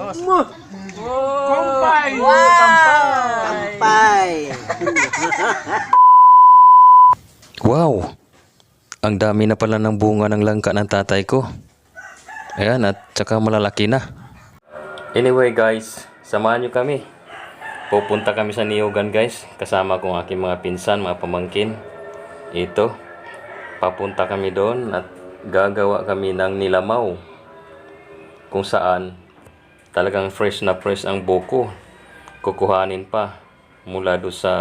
Kumpay! Kampay! Wow! Ang dami na pala ng bunga ng langka ng tatay ko. Ayan, at saka malalaki na. Anyway guys, samahan nyo kami. Pupunta kami sa Niyogan guys. Kasama kong aking mga pinsan, mga pamangkin. Ito. Papunta kami doon at gagawa kami ng nilamaw. Kung saan talagang fresh na fresh ang buko. Kukuhanin pa mula doon sa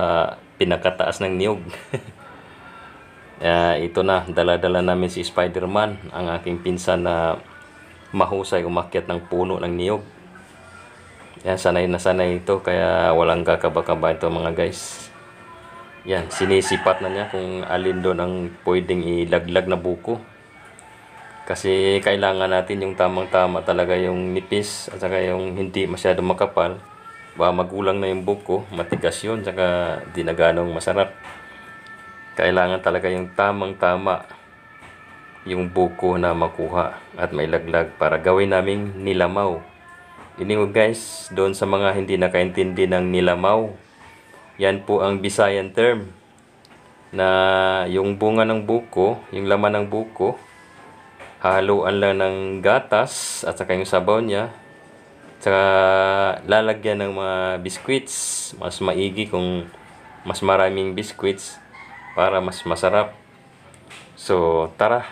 pinakataas ng niyog. Ito na, dala-dala namin si Spider-Man, ang aking pinsan na mahusay umakyat ng puno ng niyog. Yan, sanay na sanay ito, kaya walang kakaba-kaba ito mga guys. Yan, sinisipat na niya kung alin doon ang pwedeng ilaglag na buko. Kasi kailangan natin yung tamang-tama talaga, yung nipis at saka yung hindi masyadong makapal. Baka magulang na yung buko, matigas yun, saka di na ganong masarap. Kailangan talaga yung tamang-tama yung buko na makuha at may laglag para gawin naming nilamaw. Anyway guys, doon sa mga hindi nakaintindi ng nilamaw, yan po ang Visayan term na yung bunga ng buko, yung laman ng buko, haluan lang ng gatas at saka yung sabaw niya, saka lalagyan ng mga biscuits. Mas maigi kung mas maraming biscuits para mas masarap. So tara,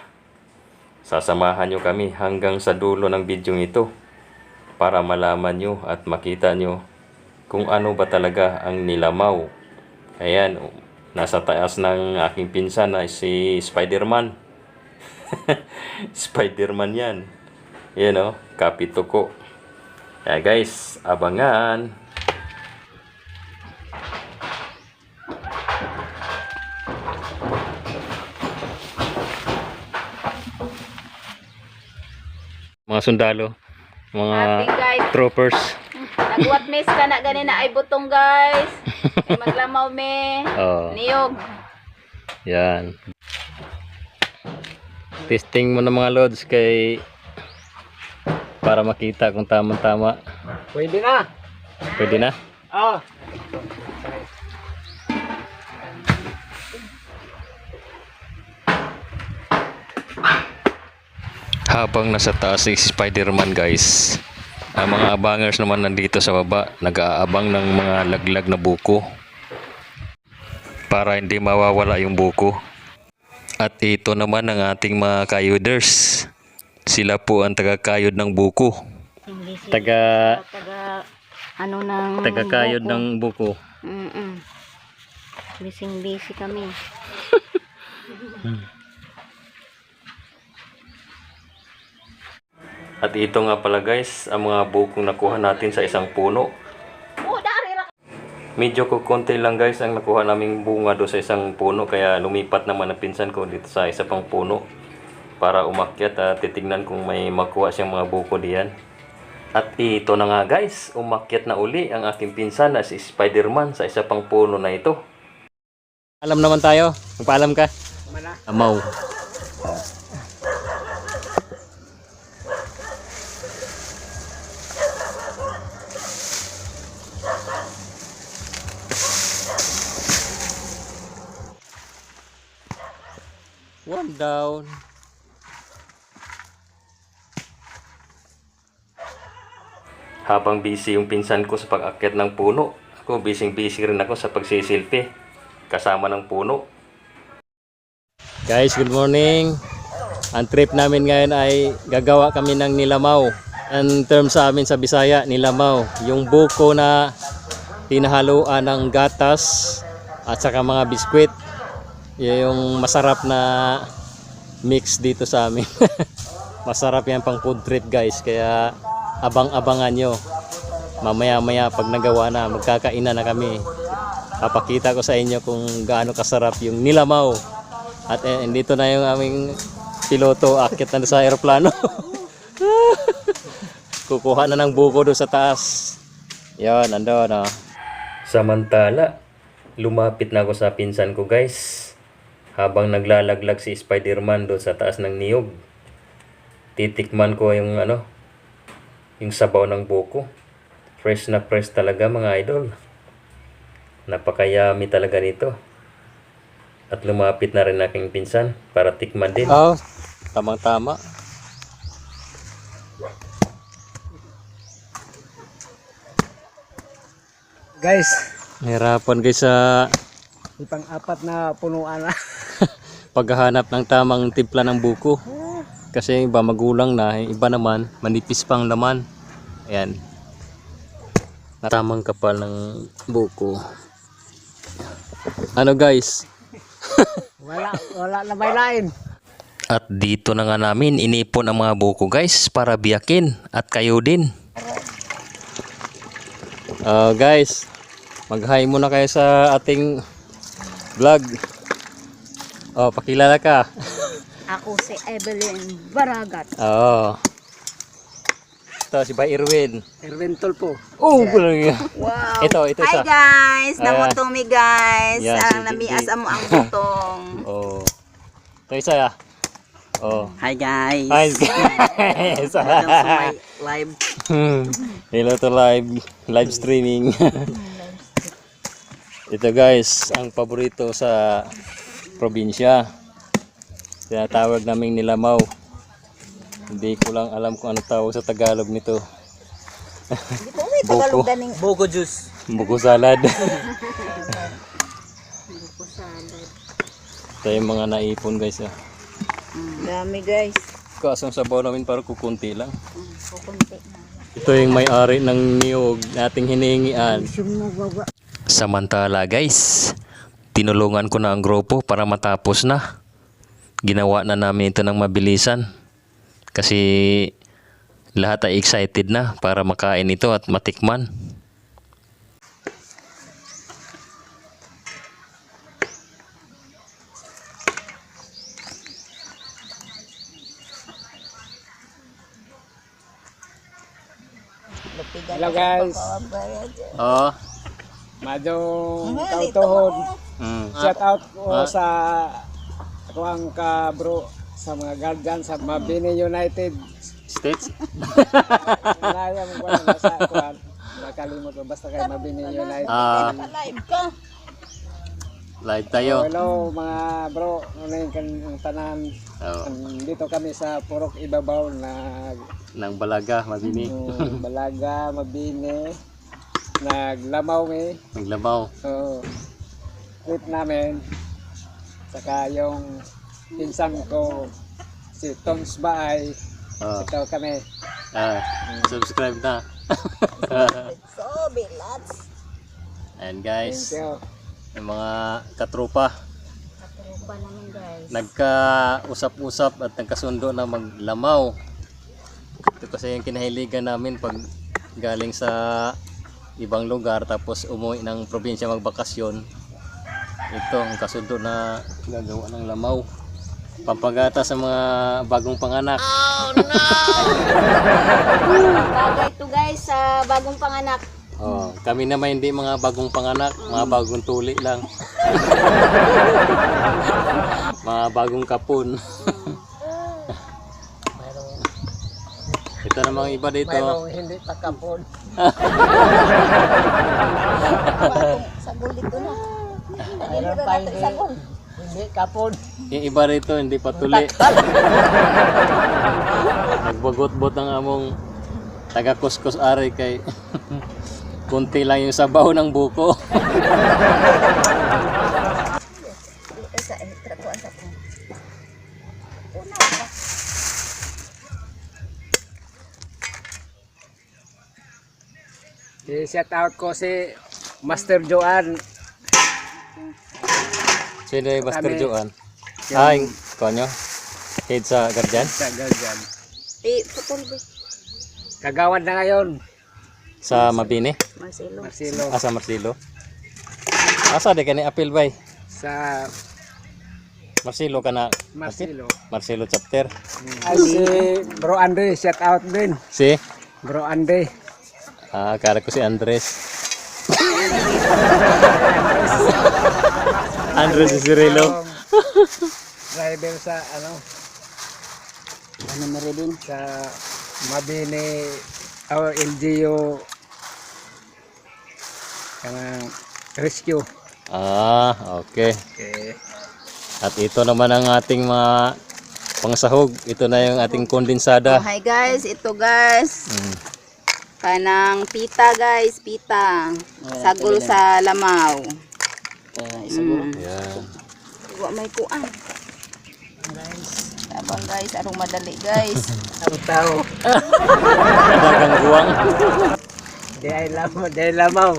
sasamahan nyo kami hanggang sa dulo ng video ito para malaman nyo at makita nyo kung ano ba talaga ang nilamaw. Ayan, nasa taas ng aking pinsan na si Spider-Man. Spider-Man yan. Yan o, kapito ko. Kaya guys, abangan. Mga sundalo, mga troopers. Nagwat miss ka na ganin na ay butong guys. May maglamaw me. Niyog. Yan. Testing mo ng mga loads kay para makita kung tama-tama. Pwede na. Pwede na? Oh. Habang nasa taas si Spider-Man guys, ang mga abangers naman nandito sa baba, nag-aabang ng mga laglag na buko para hindi mawawala yung buko. At ito naman ang ating mga kayuders. Sila po ang taga-kayod ng buko. Taga-kayod ng buko. Busy kami. At ito nga pala guys, ang mga bukong nakuha natin sa isang puno. Medyo kukunti lang guys ang nakuha naming bunga doon sa isang puno, kaya lumipat naman ang pinsan ko dito sa isa pang puno para umakyat at titignan kung may makuha siyang mga buko diyan. At ito na nga guys, umakyat na uli ang aking pinsan na si Spider-Man sa isa pang puno na ito. Alam naman tayo, magpaalam ka. Amaw. One down. Habang busy yung pinsan ko sa pag-akyat ng puno, ako busy rin ako sa pagsisilpi kasama ng puno. Guys, good morning. Ang trip namin ngayon ay gagawa kami ng nilamaw. Ang term sa amin sa Bisaya, nilamaw, yung buko na tinahaluan ng gatas at saka mga biskwit. Yung masarap na mix dito sa amin. Masarap yan pang food trip guys, kaya abang-abangan nyo. Mamaya-maya pag nagawa na, magkakainan na kami. Papakita ko sa inyo kung gaano kasarap yung nilamaw. At dito na yung aming piloto, akit na sa aeroplano. Kukuha na ng buko doon sa taas. Yan, andun. Samantala, lumapit na ako sa pinsan ko guys. Habang naglalaglag si Spider-Man doon sa taas ng niyog. Titikman ko yung yung sabaw ng buko. Fresh na fresh talaga mga idol. Napakayami talaga nito. At lumapit na rin aking pinsan para tikman din. Oh, tamang-tama. Guys, Nahirapan guys sa ipang-apat na punuan na. paghahanap ng tamang timpla ng buko. Kasi iba magulang na, iba naman manipis pang laman. Ayan. Tamang kapal ng buko. Ano guys? Wala na may lain. At dito na nga namin inipon ang mga buko guys para biyakin at kayo din. Guys, mag-hi muna kayo sa ating vlog. Oh, pakilala ka. Ako si Evelyn Baragat. Oo. Ito si Bay Irwin. Erwin Tulpo. Oh, bulang. Wow. Ito Hi isa. guys, Ah. namutong mi guys. Yeah, Ang si namias Gigi. amo ang butong. Oh. Ito isa. Oh. Hi guys. Hi guys. Welcome to my live. Hello to live streaming. Ito guys, ang paborito sa probinsya. Tinatawag naming nilamaw. Hindi ko lang alam kung ano tawag sa Tagalog nito. Buko. Buko juice. Buko salad. Buko salad. Ito yung mga naipon guys. Dami guys. Kasong sabaw namin para kukunti lang. Kukunti na. Ito yung may-ari ng niyog nating hiningian. Samantala guys, tinulungan ko na ang grupo para matapos na. Ginawa na namin ito ng mabilisan. Kasi lahat ay excited na para makain ito at matikman. Hello guys. Oo. Madong kautohon. Shout out ko Ah. sa ako ang ka-bro sa mga guardian sa Mabini United. States? Malaya mo ko na sa kuan. Nakalimot ko basta kay Mabini United. Live ka. Live tayo. Hello mga bro, ano yung ang tanan. Oo. Dito kami sa Purok Ibabaw na Nang Balaga, Mabini. Balaga, Mabini. Naglamaw mi. Naglabaw. So, trip namin. Saka yung pinsan ko, si Tons Baay. Oo. Ito kami. Subscribe na. So, bilats. And guys, So, yung mga katrupa, Katrupa naman guys. nagkausap-usap at nagkasundo na maglamaw. Ito kasi yung kinahiligan namin pag galing sa ibang lugar tapos umuwi ng probinsya magbakasyon. Ito ang kasundo na gagawa ng lamaw. Pampagata sa mga bagong panganak. Bagay to guys sa bagong panganak. Oh, kami naman hindi mga bagong panganak, mga bagong tuli lang. Mga bagong kapon. Ito namang iba dito. mayroong hindi takapon. Sagol dito na. Mayroon pa hindi kapon. Yung iba rito hindi patuli. Nagbagot-bot ang among taga-kuskus ari kay kunti lang yung sabaw ng buko. Sa tratuan sa ko. I-shout out ko si Master Joan. Sino yung Master Kami. Joan? Yung- Ay, konyo? Head sa guardian? Sa Guardian. Putol ba? Kagawad na ngayon, Sa Mabini? Marcelo. Marcelo. Sa Marcelo? Asa di ka ni apil bay? Sa Marcelo ka na? Marcelo. Marcelo chapter? Ay, si Bro Andre, shout out din. Si? Bro Andre. Kala ko si Andres. Andres Cirilo. Driver sa ano Ano mo rin? sa Mabini our LGU kanang rescue. Okay. Okay. At ito naman ang ating mga pangsahog. Ito na yung ating kondensada. Hi guys, ito guys. Mm. Kanang pita guys, pita. Sagol sa lamaw. Yan. Iwa may kuan. Tabang guys, arong madali guys. Ang tao. Kadagang guwang. Di ay lamaw, di ay lamaw.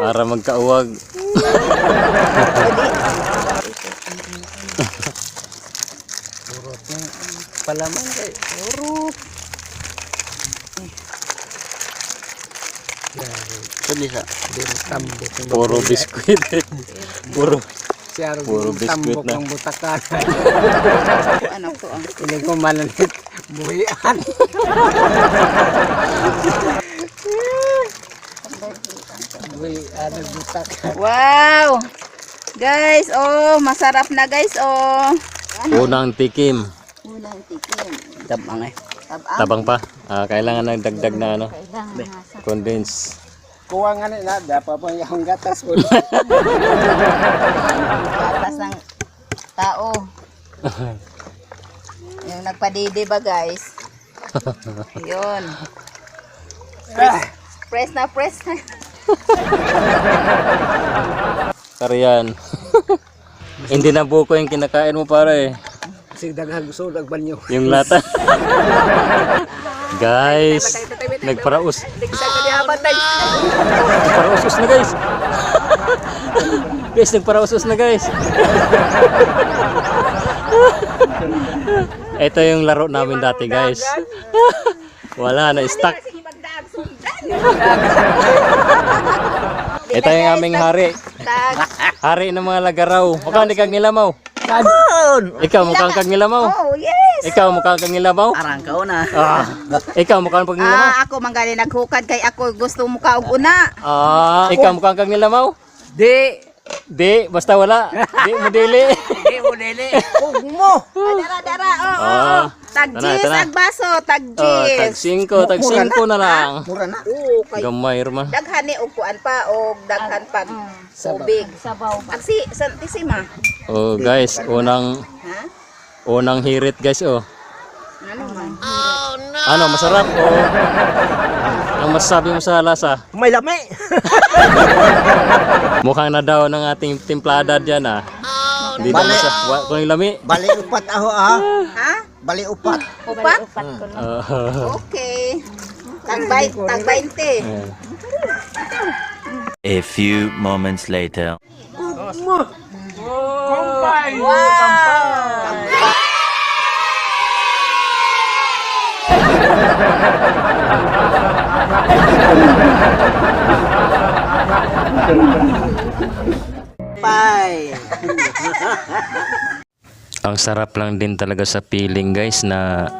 Para magkauwag. Urot na palaman kay urot. Pwede sa Tambok. Puro biskwit. Puro. Siya Puro rin biskwit tambok na. ng butakan. Ano to ang Hindi ko malalit. Buhian. Buhian ng butakan. wow! Guys, oh, masarap na guys, oh. Unang tikim. Unang tikim. tabang eh. Tabang. Tabang pa. Kailangan ng dagdag na ano. Kailangan masa. Condense. Kuha nga na, dapat po yung gatas po. Gatas ng tao. Yung nagpadidi ba guys? Yun. Press na, press na. Kariyan. Hindi na buko yung kinakain mo pare. Kasi daghang gusto nagbanyo. Yung lata. Guys, nagparaus. Nagparausos na guys. Guys, nagparausos na guys. Ito yung laro namin dati guys. Wala na, stuck. Ito yung aming hari. Tag. Hari ng mga lagaraw. Mukhang hindi kang nilamaw. Ikaw mukhang kang nilamaw. Oh, yes. Ikaw mukhang kang nilamaw. Arang ka na. Ikaw mukhang pag nilamaw. Ako manggali naghukad kay ako gusto mo kaog una. Ikaw mukhang kang nilamaw. Di! Di, basta wala. Di mo dili. Di mo nili! Huwag mo! Dara dara. Oo. Tagjis tara. ag baso, Tag tagjis. 5, tag 5 na lang. Mura na. Oo, kay Gamay man. daghan ni og kuan pa og daghan pag tubig. Sabaw. Agsi santisima. Oh, guys, unang Ha? hirit guys oh. Ano man? Ano, masarap oh. Ang masasabi mo sa lasa? May lami. Mukhang na daw ng ating timplada diyan ah. Hindi na masa. Kung yung lami. Bali upat ako ah. Ha? Bali upat. Upat? Uh, Okay. Tag 20. A few moments later. Kumpay! Wow! Bye. ang sarap lang din talaga sa feeling guys na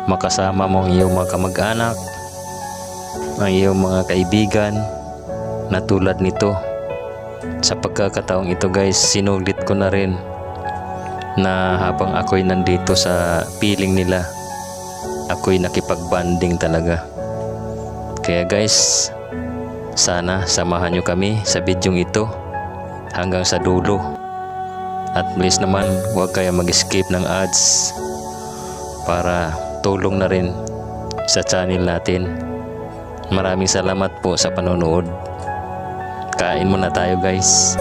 makasama mo ang iyong mga kamag-anak, ang iyong mga kaibigan na tulad nito. Sa pagkakataong ito guys, sinulit ko na rin na habang ako'y nandito sa piling nila, ako'y nakipag-banding talaga. Kaya guys, sana samahan nyo kami sa bidyong ito hanggang sa dulo. At please naman, huwag kayo mag-skip ng ads para tulong na rin sa channel natin. Maraming salamat po sa panonood. Kain muna tayo guys.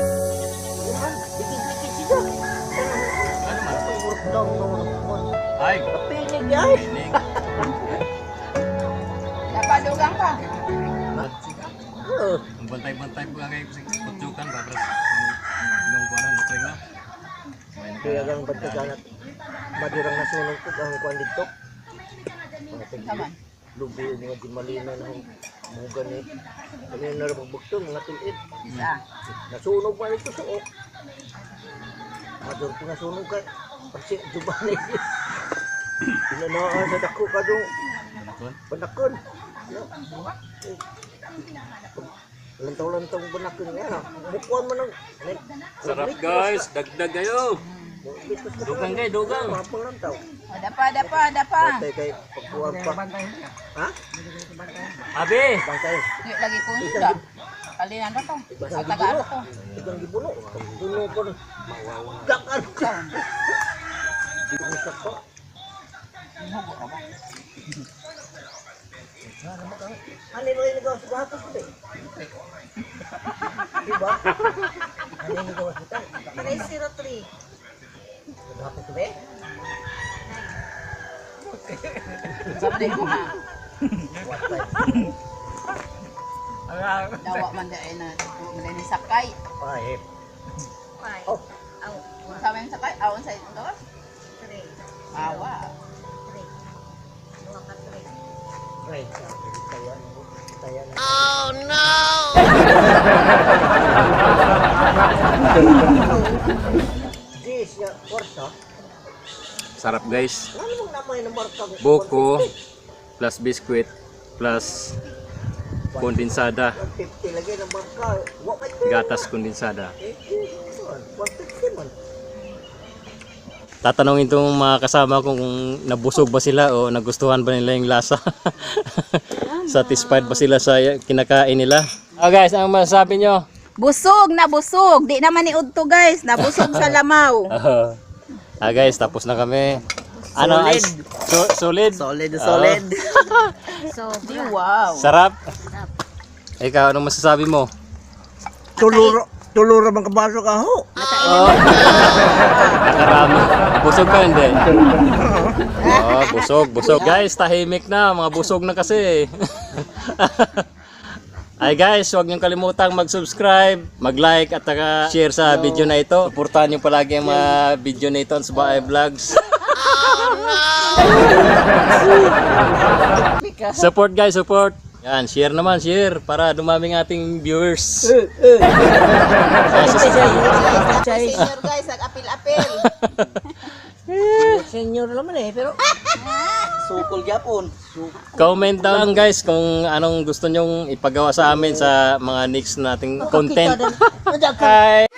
Napadugang ka. Bantay-bantay po kayo sa pagtukan ba bro? Yung kuanan lutring na. Kaya gang pagkaganat. Madirang nasunog ko ang kuan dito. Lubi ni nga di malinaw na bugan ni. Kami na ra pagbugtong mga tulit. Nasunog pa ito sa ok. Ador ko nasunog kay pagsi juban ni. Pinanaan sa dako ka dong. Panakon. Lantong-lantong panakon nga. Bukuan mo ng Sarap guys, dagdag kayo. Dugang kay, dugang. Mapang lang tao. Dapa. Kay pagkuhan pa. Ha? Abi! Bangkay. Di lagi kunsa. Kalinan ba to? Sa tagaan to. Igang gibuno. Duno ko na. Gakan ka. Dito ko sa ko. Ano mo yung nagawa sa gahapon ko eh? Diba? Ano yung nagawa sa gahapon? 303. Gahapon ko eh? Sabi ko na. What time? Dawa man dahil na. Hindi sakay. Five. Oh, Sabi yung sakay. Awan sa ito. Awa. right. Kaya na. This, korsa. Sarap guys. Ano mong naman yung marka? Buko plus biskuit plus kondensada, 150 lagi ng marka. gatas kondensada. 150 man. Tatanungin itong mga kasama ko kung nabusog ba sila o nagustuhan ba nila yung lasa. Satisfied ba sila sa kinakain nila? Guys, ang masasabi nyo? Busog na busog. Di naman ni Udto guys. Nabusog sa lamaw. Guys, tapos na kami. Ano? Solid? Solid. Di wow. Sarap? Ikaw, anong masasabi mo? Tuluro bang kabaso ka ho? Nakarami. Busog ka, hindi? Busog. Guys, tahimik na. Mga busog na kasi. Ay guys, huwag niyong kalimutang mag-subscribe, mag-like at share sa video na ito. Suportahan niyo palagi ang mga video na ito sa Bahay Vlogs. Support guys, support. Yan, share naman, share para dumaming ating viewers. Senior guys, nag-apil-apil. Senior naman eh, pero sukol Japon. Comment down guys kung anong gusto nyong ipagawa sa amin sa mga next nating content. Bye!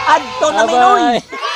Adto na minoy. Bye!